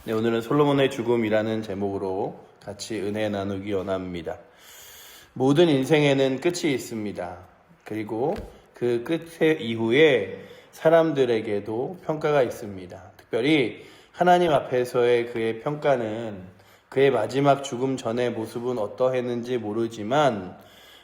네, 오늘은 솔로몬의 죽음이라는 제목으로 같이 은혜 나누기 원합니다. 모든 인생에는 끝이 있습니다. 그리고 그 끝의 이후에 사람들에게도 평가가 있습니다. 특별히 하나님 앞에서의 그의 평가는 그의 마지막 죽음 전의 모습은 어떠했는지 모르지만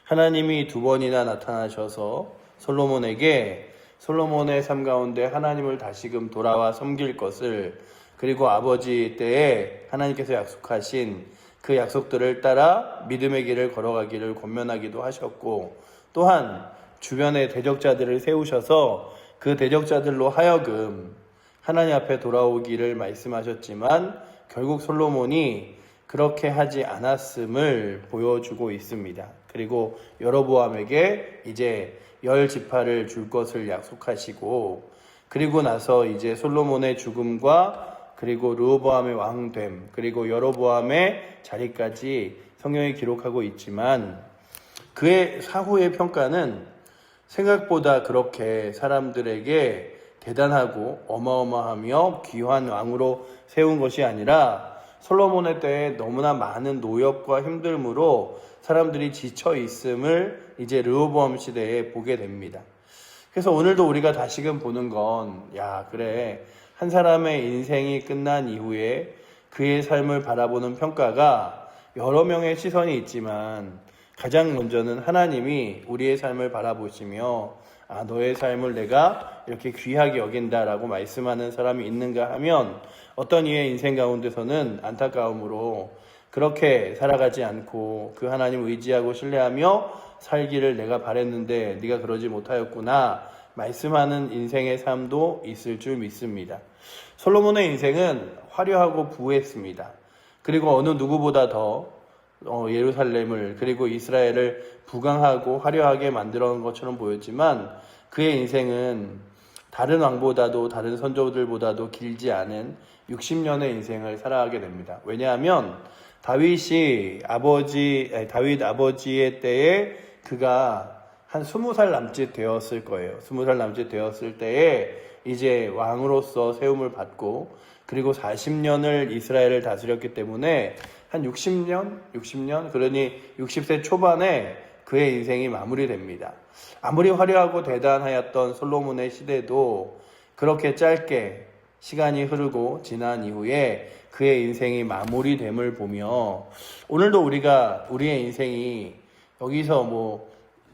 하나님이 두 번이나 나타나셔서 솔로몬에게 솔로몬의 삶 가운데 하나님을 다시금 돌아와 섬길 것을, 그리고 아버지 때에 하나님께서 약속하신 그 약속들을 따라 믿음의 길을 걸어가기를 권면하기도 하셨고, 또한 주변에 대적자들을 세우셔서 그 대적자들로 하여금 하나님 앞에 돌아오기를 말씀하셨지만 결국 솔로몬이 그렇게 하지 않았음을 보여주고 있습니다. 그리고 여로보암에게 이제 10지파를 줄 것을 약속하시고, 그리고 나서 이제 솔로몬의 죽음과 그리고 르호보암의 왕됨, 그리고 여로보암의 자리까지 성경이 기록하고 있지만 그의 사후의 평가는 생각보다 그렇게 사람들에게 대단하고 어마어마하며 귀한 왕으로 세운 것이 아니라 솔로몬의 때에 너무나 많은 노역과 힘듦으로 사람들이 지쳐 있음을 이제 르호보암 시대에 보게 됩니다. 그래서 오늘도 우리가 다시금 보는 건, 그래, 한 사람의 인생이 끝난 이후에 그의 삶을 바라보는 평가가 여러 명의 시선이 있지만 가장 먼저는 하나님이 우리의 삶을 바라보시며 너의 삶을 내가 이렇게 귀하게 여긴다라고 말씀하는 사람이 있는가 하면 어떤 이의 인생 가운데서는 안타까움으로 그렇게 살아가지 않고 그 하나님 의지하고 신뢰하며 살기를 내가 바랬는데 네가 그러지 못하였구나 말씀하는 인생의 삶도 있을 줄 믿습니다. 솔로몬의 인생은 화려하고 부했습니다. 그리고 어느 누구보다 더 예루살렘을 그리고 이스라엘을 부강하고 화려하게 만들어 놓은 것처럼 보였지만 그의 인생은 다른 왕보다도 다른 선조들보다도 길지 않은 60년의 인생을 살아가게 됩니다. 왜냐하면 다윗 아버지의 때에 그가 한 20살 남짓 되었을 거예요. 20살 남짓 되었을 때에 이제 왕으로서 세움을 받고, 그리고 40년을 이스라엘을 다스렸기 때문에 한 60년, 그러니 60세 초반에 그의 인생이 마무리됩니다. 아무리 화려하고 대단하였던 솔로몬의 시대도 그렇게 짧게 시간이 흐르고 지난 이후에 그의 인생이 마무리됨을 보며, 오늘도 우리가 우리의 인생이 여기서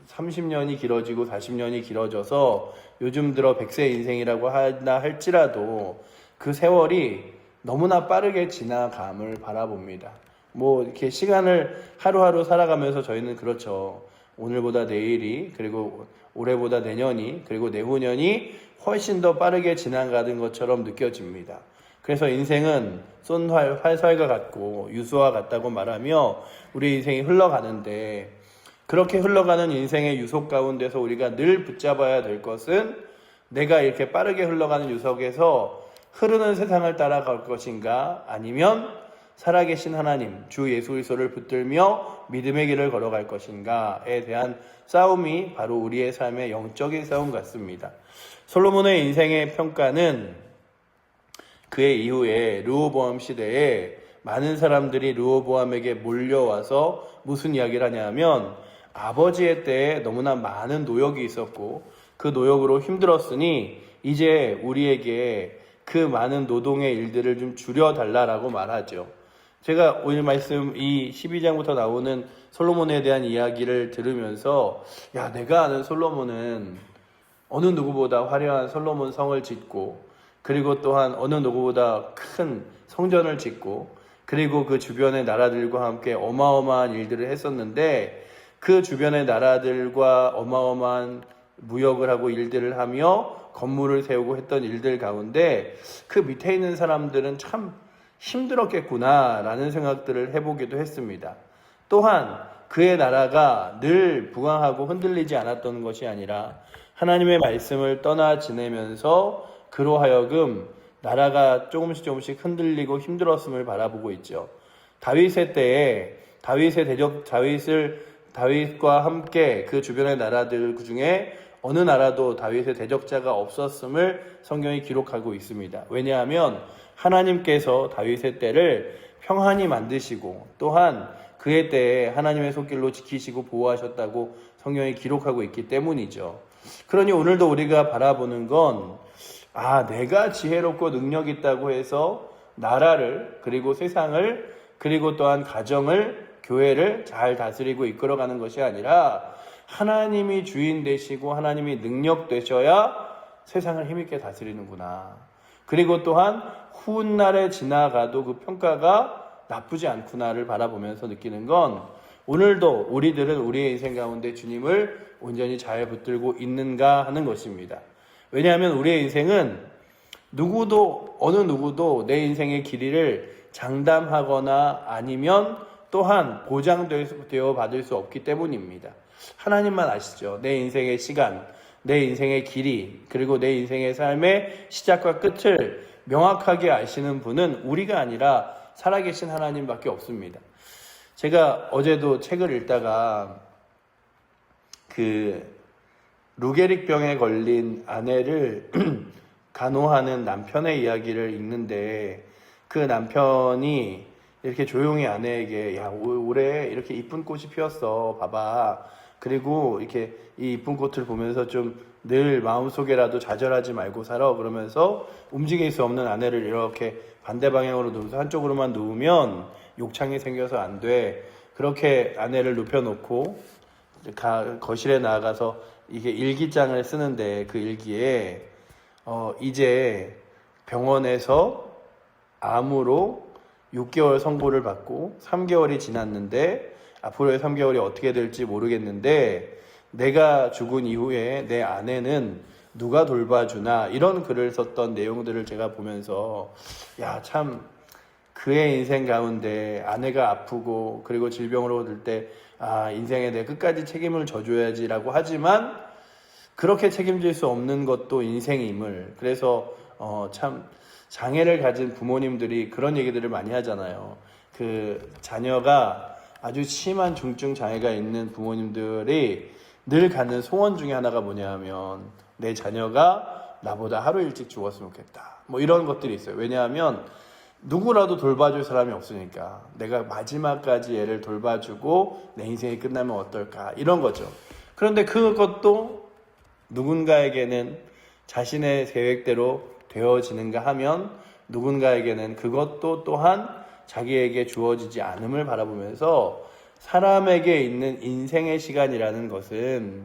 30년이 길어지고 40년이 길어져서 요즘 들어 100세 인생이라고 하나 할지라도 그 세월이 너무나 빠르게 지나감을 바라봅니다. 이렇게 시간을 하루하루 살아가면서 저희는 그렇죠. 오늘보다 내일이, 그리고 올해보다 내년이, 그리고 내후년이 훨씬 더 빠르게 지나가는 것처럼 느껴집니다. 그래서 인생은 쏜 활살과 같고 유수와 같다고 말하며 우리 인생이 흘러가는데, 그렇게 흘러가는 인생의 유속 가운데서 우리가 늘 붙잡아야 될 것은 내가 이렇게 빠르게 흘러가는 유속에서 흐르는 세상을 따라갈 것인가, 아니면 살아계신 하나님 주 예수 그리스도를 붙들며 믿음의 길을 걸어갈 것인가에 대한 싸움이 바로 우리의 삶의 영적인 싸움 같습니다. 솔로몬의 인생의 평가는 그의 이후에 르호보암 시대에 많은 사람들이 르호보암에게 몰려와서 무슨 이야기를 하냐면, 아버지의 때에 너무나 많은 노역이 있었고 그 노역으로 힘들었으니 이제 우리에게 그 많은 노동의 일들을 좀 줄여달라라고 말하죠. 제가 오늘 말씀 이 12장부터 나오는 솔로몬에 대한 이야기를 들으면서 내가 아는 솔로몬은 어느 누구보다 화려한 솔로몬 성을 짓고, 그리고 또한 어느 누구보다 큰 성전을 짓고, 그리고 그 주변의 나라들과 함께 어마어마한 일들을 했었는데, 그 주변의 나라들과 어마어마한 무역을 하고 일들을 하며 건물을 세우고 했던 일들 가운데 그 밑에 있는 사람들은 참 힘들었겠구나 라는 생각들을 해보기도 했습니다. 또한 그의 나라가 늘 부강하고 흔들리지 않았던 것이 아니라 하나님의 말씀을 떠나 지내면서 그로 하여금 나라가 조금씩 흔들리고 힘들었음을 바라보고 있죠. 다윗의 때에 다윗과 함께 그 주변의 나라들 중에 어느 나라도 다윗의 대적자가 없었음을 성경이 기록하고 있습니다. 왜냐하면 하나님께서 다윗의 때를 평안히 만드시고 또한 그의 때에 하나님의 손길로 지키시고 보호하셨다고 성경이 기록하고 있기 때문이죠. 그러니 오늘도 우리가 바라보는 건 내가 지혜롭고 능력 있다고 해서 나라를 그리고 세상을 그리고 또한 가정을 교회를 잘 다스리고 이끌어가는 것이 아니라 하나님이 주인 되시고 하나님이 능력 되셔야 세상을 힘있게 다스리는구나. 그리고 또한 후날에 지나가도 그 평가가 나쁘지 않구나를 바라보면서 느끼는 건 오늘도 우리들은 우리의 인생 가운데 주님을 온전히 잘 붙들고 있는가 하는 것입니다. 왜냐하면 우리의 인생은 어느 누구도 내 인생의 길이를 장담하거나 아니면 또한 보장되어 받을 수 없기 때문입니다. 하나님만 아시죠. 내 인생의 시간, 내 인생의 길이, 그리고 내 인생의 삶의 시작과 끝을 명확하게 아시는 분은 우리가 아니라 살아계신 하나님밖에 없습니다. 제가 어제도 책을 읽다가 루게릭병에 걸린 아내를 간호하는 남편의 이야기를 읽는데 그 남편이 이렇게 조용히 아내에게 올해 이렇게 이쁜 꽃이 피었어 봐봐. 그리고 이렇게 이 이쁜 꽃을 보면서 좀 늘 마음속에라도 좌절하지 말고 살아. 그러면서 움직일 수 없는 아내를 이렇게 반대 방향으로 누워서 한쪽으로만 누우면 욕창이 생겨서 안 돼. 그렇게 아내를 눕혀놓고 거실에 나가서 이게 일기장을 쓰는데 그 일기에 이제 병원에서 암으로 6개월 선고를 받고 3개월이 지났는데 앞으로의 3개월이 어떻게 될지 모르겠는데 내가 죽은 이후에 내 아내는 누가 돌봐주나 이런 글을 썼던 내용들을 제가 보면서 참 그의 인생 가운데 아내가 아프고 그리고 질병으로 들 때 인생에 내 끝까지 책임을 져줘야지라고 하지만 그렇게 책임질 수 없는 것도 인생임을 그래서 참 장애를 가진 부모님들이 그런 얘기들을 많이 하잖아요. 그 자녀가 아주 심한 중증 장애가 있는 부모님들이 늘 갖는 소원 중에 하나가 뭐냐면 내 자녀가 나보다 하루 일찍 죽었으면 좋겠다. 뭐 이런 것들이 있어요. 왜냐하면 누구라도 돌봐줄 사람이 없으니까 내가 마지막까지 얘를 돌봐주고 내 인생이 끝나면 어떨까 이런 거죠. 그런데 그것도 누군가에게는 자신의 계획대로 되어지는가 하면 누군가에게는 그것도 또한 자기에게 주어지지 않음을 바라보면서 사람에게 있는 인생의 시간이라는 것은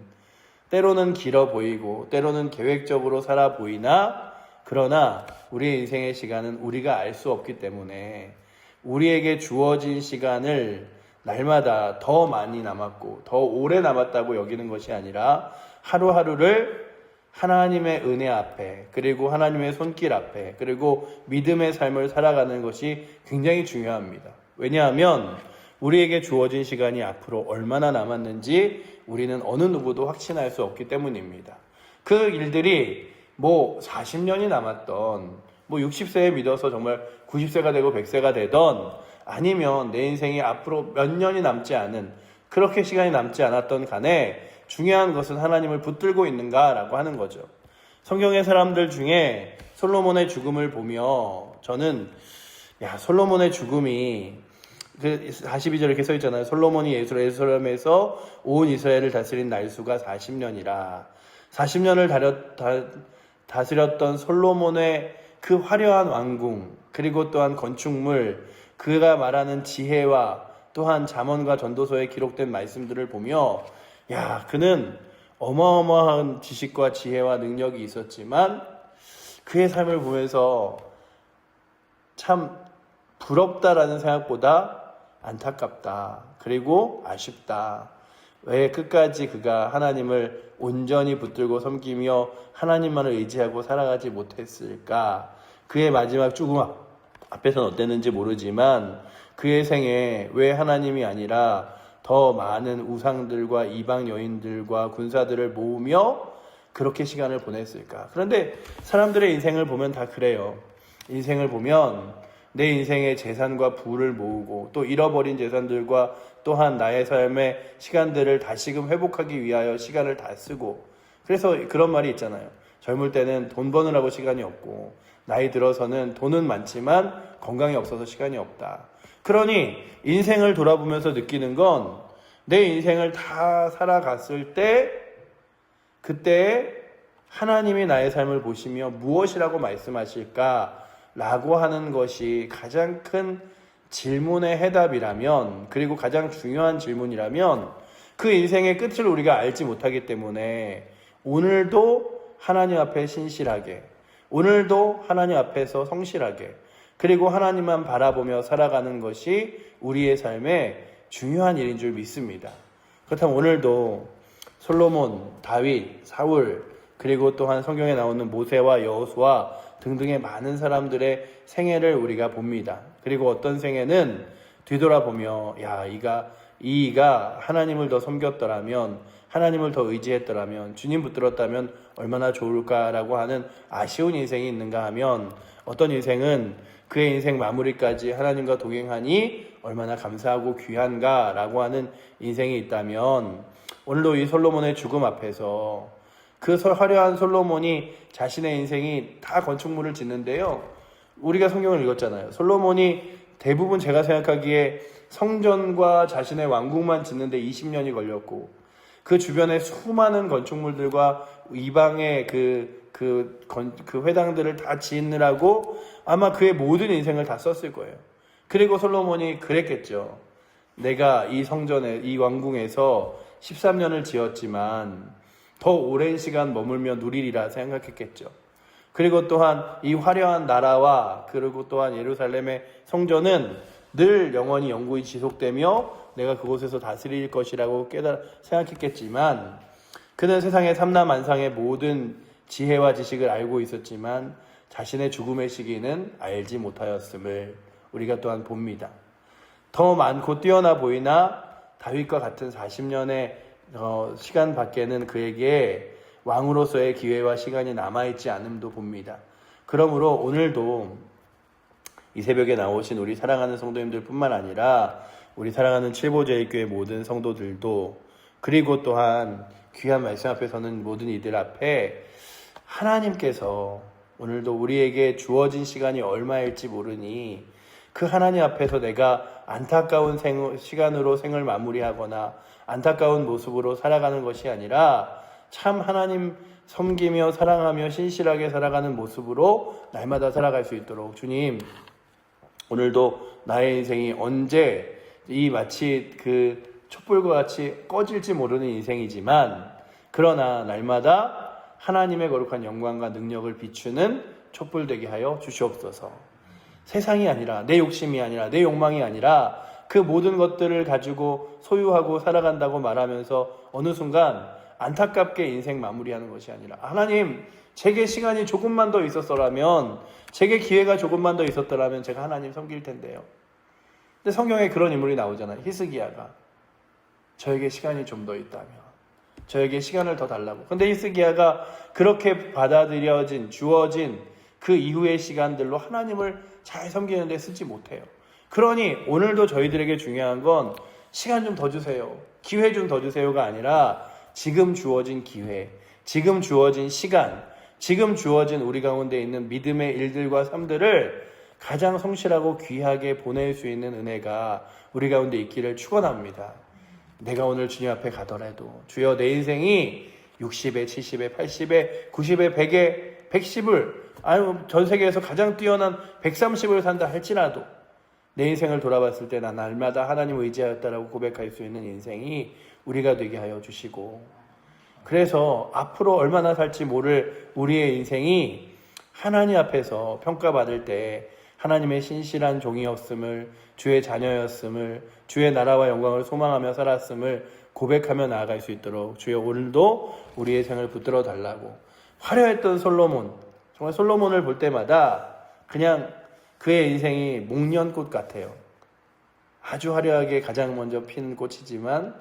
때로는 길어 보이고 때로는 계획적으로 살아 보이나 그러나 우리의 인생의 시간은 우리가 알 수 없기 때문에 우리에게 주어진 시간을 날마다 더 많이 남았고 더 오래 남았다고 여기는 것이 아니라 하루하루를 하나님의 은혜 앞에 그리고 하나님의 손길 앞에 그리고 믿음의 삶을 살아가는 것이 굉장히 중요합니다. 왜냐하면 우리에게 주어진 시간이 앞으로 얼마나 남았는지 우리는 어느 누구도 확신할 수 없기 때문입니다. 그 일들이 40년이 남았던 60세에 믿어서 정말 90세가 되고 100세가 되던 아니면 내 인생이 앞으로 몇 년이 남지 않은 그렇게 시간이 남지 않았던 간에 중요한 것은 하나님을 붙들고 있는가라고 하는 거죠. 성경의 사람들 중에 솔로몬의 죽음을 보며 저는 솔로몬의 죽음이 42절에 이렇게 써 있잖아요. 솔로몬이 예루살렘에서 온 이스라엘을 다스린 날수가 40년이라 40년을 다스렸던 솔로몬의 그 화려한 왕궁 그리고 또한 건축물 그가 말하는 지혜와 또한 잠언과 전도서에 기록된 말씀들을 보며 그는 어마어마한 지식과 지혜와 능력이 있었지만 그의 삶을 보면서 참 부럽다라는 생각보다 안타깝다. 그리고 아쉽다. 왜 끝까지 그가 하나님을 온전히 붙들고 섬기며 하나님만을 의지하고 살아가지 못했을까? 그의 마지막 죽음 앞에서는 어땠는지 모르지만 그의 생에 왜 하나님이 아니라 더 많은 우상들과 이방 여인들과 군사들을 모으며 그렇게 시간을 보냈을까? 그런데 사람들의 인생을 보면 다 그래요. 인생을 보면 내 인생의 재산과 부를 모으고 또 잃어버린 재산들과 또한 나의 삶의 시간들을 다시금 회복하기 위하여 시간을 다 쓰고 그래서 그런 말이 있잖아요. 젊을 때는 돈 버느라고 시간이 없고 나이 들어서는 돈은 많지만 건강이 없어서 시간이 없다. 그러니 인생을 돌아보면서 느끼는 건 내 인생을 다 살아갔을 때 그때 하나님이 나의 삶을 보시며 무엇이라고 말씀하실까 라고 하는 것이 가장 큰 질문의 해답이라면, 그리고 가장 중요한 질문이라면 그 인생의 끝을 우리가 알지 못하기 때문에 오늘도 하나님 앞에 신실하게, 오늘도 하나님 앞에서 성실하게, 그리고 하나님만 바라보며 살아가는 것이 우리의 삶의 중요한 일인 줄 믿습니다. 그렇다면 오늘도 솔로몬, 다윗, 사울, 그리고 또한 성경에 나오는 모세와 여호수아 등등의 많은 사람들의 생애를 우리가 봅니다. 그리고 어떤 생애는 뒤돌아보며 이가 하나님을 더 섬겼더라면, 하나님을 더 의지했더라면, 주님 붙들었다면 얼마나 좋을까라고 하는 아쉬운 인생이 있는가 하면, 어떤 인생은 그의 인생 마무리까지 하나님과 동행하니 얼마나 감사하고 귀한가라고 하는 인생이 있다면, 오늘도 이 솔로몬의 죽음 앞에서 그 화려한 솔로몬이 자신의 인생이 다 건축물을 짓는데요, 우리가 성경을 읽었잖아요. 솔로몬이 대부분 제가 생각하기에 성전과 자신의 왕궁만 짓는데 20년이 걸렸고, 그 주변에 수많은 건축물들과 이방의 그 회당들을 다 짓느라고 아마 그의 모든 인생을 다 썼을 거예요. 그리고 솔로몬이 그랬겠죠. 내가 이 성전에, 이 왕궁에서 13년을 지었지만 더 오랜 시간 머물며 누리리라 생각했겠죠. 그리고 또한 이 화려한 나라와, 그리고 또한 예루살렘의 성전은 늘 영원히 영구히 지속되며 내가 그곳에서 다스릴 것이라고 생각했겠지만, 그는 세상의 삼라만상의 모든 지혜와 지식을 알고 있었지만 자신의 죽음의 시기는 알지 못하였음을 우리가 또한 봅니다. 더 많고 뛰어나 보이나 다윗과 같은 40년의 시간 밖에는 그에게 왕으로서의 기회와 시간이 남아있지 않음도 봅니다. 그러므로 오늘도 이 새벽에 나오신 우리 사랑하는 성도님들 뿐만 아니라 우리 사랑하는 칠보제일교회 모든 성도들도, 그리고 또한 귀한 말씀 앞에 서는 모든 이들 앞에 하나님께서 오늘도 우리에게 주어진 시간이 얼마일지 모르니 그 하나님 앞에서 내가 안타까운 시간으로 생을 마무리하거나 안타까운 모습으로 살아가는 것이 아니라 참 하나님 섬기며 사랑하며 신실하게 살아가는 모습으로 날마다 살아갈 수 있도록, 주님, 오늘도 나의 인생이 언제 이 마치 그 촛불과 같이 꺼질지 모르는 인생이지만, 그러나 날마다 하나님의 거룩한 영광과 능력을 비추는 촛불 되게 하여 주시옵소서. 세상이 아니라, 내 욕심이 아니라, 내 욕망이 아니라 그 모든 것들을 가지고 소유하고 살아간다고 말하면서 어느 순간 안타깝게 인생 마무리하는 것이 아니라, 하나님, 제게 시간이 조금만 더 있었더라면, 제게 기회가 조금만 더 있었더라면 제가 하나님 섬길 텐데요. 근데 성경에 그런 인물이 나오잖아요. 히스기야가 저에게 시간이 좀 더 있다면, 저에게 시간을 더 달라고. 근데 히스기야가 그렇게 주어진 그 이후의 시간들로 하나님을 잘 섬기는데 쓰지 못해요. 그러니 오늘도 저희들에게 중요한 건 시간 좀 더 주세요, 기회 좀 더 주세요가 아니라 지금 주어진 기회, 지금 주어진 시간, 지금 주어진 우리 가운데 있는 믿음의 일들과 삶들을 가장 성실하고 귀하게 보낼 수 있는 은혜가 우리 가운데 있기를 축원합니다. 내가 오늘 주님 앞에 가더라도, 주여, 내 인생이 60에 70에 80에 90에 100에 110을, 전 세계에서 가장 뛰어난 130을 산다 할지라도 내 인생을 돌아봤을 때 난 날마다 하나님을 의지하였다라고 고백할 수 있는 인생이 우리가 되게 하여 주시고, 그래서 앞으로 얼마나 살지 모를 우리의 인생이 하나님 앞에서 평가받을 때 하나님의 신실한 종이었음을, 주의 자녀였음을, 주의 나라와 영광을 소망하며 살았음을 고백하며 나아갈 수 있도록 주여 오늘도 우리의 생을 붙들어 달라고. 화려했던 솔로몬, 정말 솔로몬을 볼 때마다 그냥 그의 인생이 목련꽃 같아요. 아주 화려하게 가장 먼저 핀 꽃이지만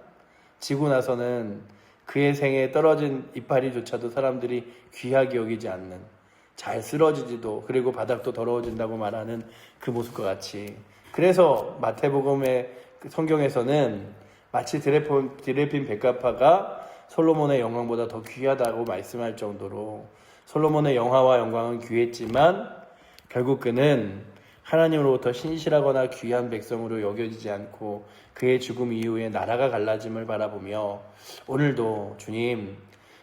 지고 나서는 그의 생에 떨어진 이파리조차도 사람들이 귀하게 여기지 않는, 잘 쓰러지지도, 그리고 바닥도 더러워진다고 말하는 그 모습과 같이, 그래서 마태복음의 성경에서는 마치 드레핀 백합화가 솔로몬의 영광보다 더 귀하다고 말씀할 정도로 솔로몬의 영화와 영광은 귀했지만 결국 그는 하나님으로부터 신실하거나 귀한 백성으로 여겨지지 않고 그의 죽음 이후에 나라가 갈라짐을 바라보며 오늘도 주님,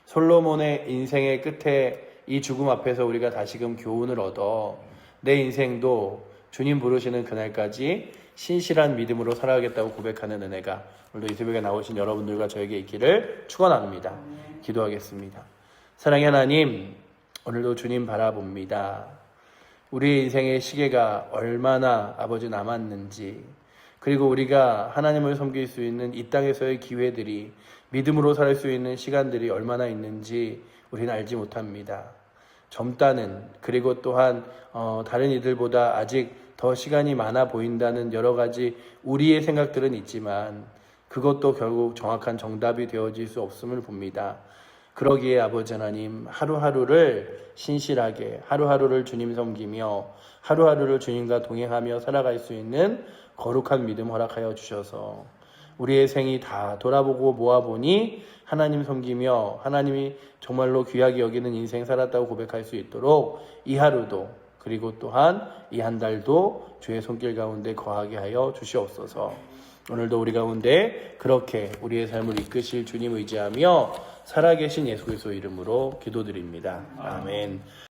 솔로몬의 인생의 끝에 이 죽음 앞에서 우리가 다시금 교훈을 얻어 내 인생도 주님 부르시는 그날까지 신실한 믿음으로 살아가겠다고 고백하는 은혜가 오늘도 이 새벽에 나오신 여러분들과 저에게 있기를 축원합니다. 기도하겠습니다. 사랑의 하나님, 오늘도 주님 바라봅니다. 우리의 인생의 시계가 얼마나 아버지 남았는지, 그리고 우리가 하나님을 섬길 수 있는 이 땅에서의 기회들이, 믿음으로 살 수 있는 시간들이 얼마나 있는지 우리는 알지 못합니다. 젊다는, 그리고 또한 다른 이들보다 아직 더 시간이 많아 보인다는 여러 가지 우리의 생각들은 있지만 그것도 결국 정확한 정답이 되어질 수 없음을 봅니다. 그러기에 아버지 하나님, 하루하루를 신실하게, 하루하루를 주님 섬기며 하루하루를 주님과 동행하며 살아갈 수 있는 거룩한 믿음 허락하여 주셔서 우리의 생이 다 돌아보고 모아보니 하나님 섬기며 하나님이 정말로 귀하게 여기는 인생 살았다고 고백할 수 있도록 이 하루도, 그리고 또한 이 한 달도 주의 손길 가운데 거하게 하여 주시옵소서. 오늘도 우리 가운데 그렇게 우리의 삶을 이끄실 주님 의지하며 살아계신 예수 그리스도 이름으로 기도드립니다. 아멘.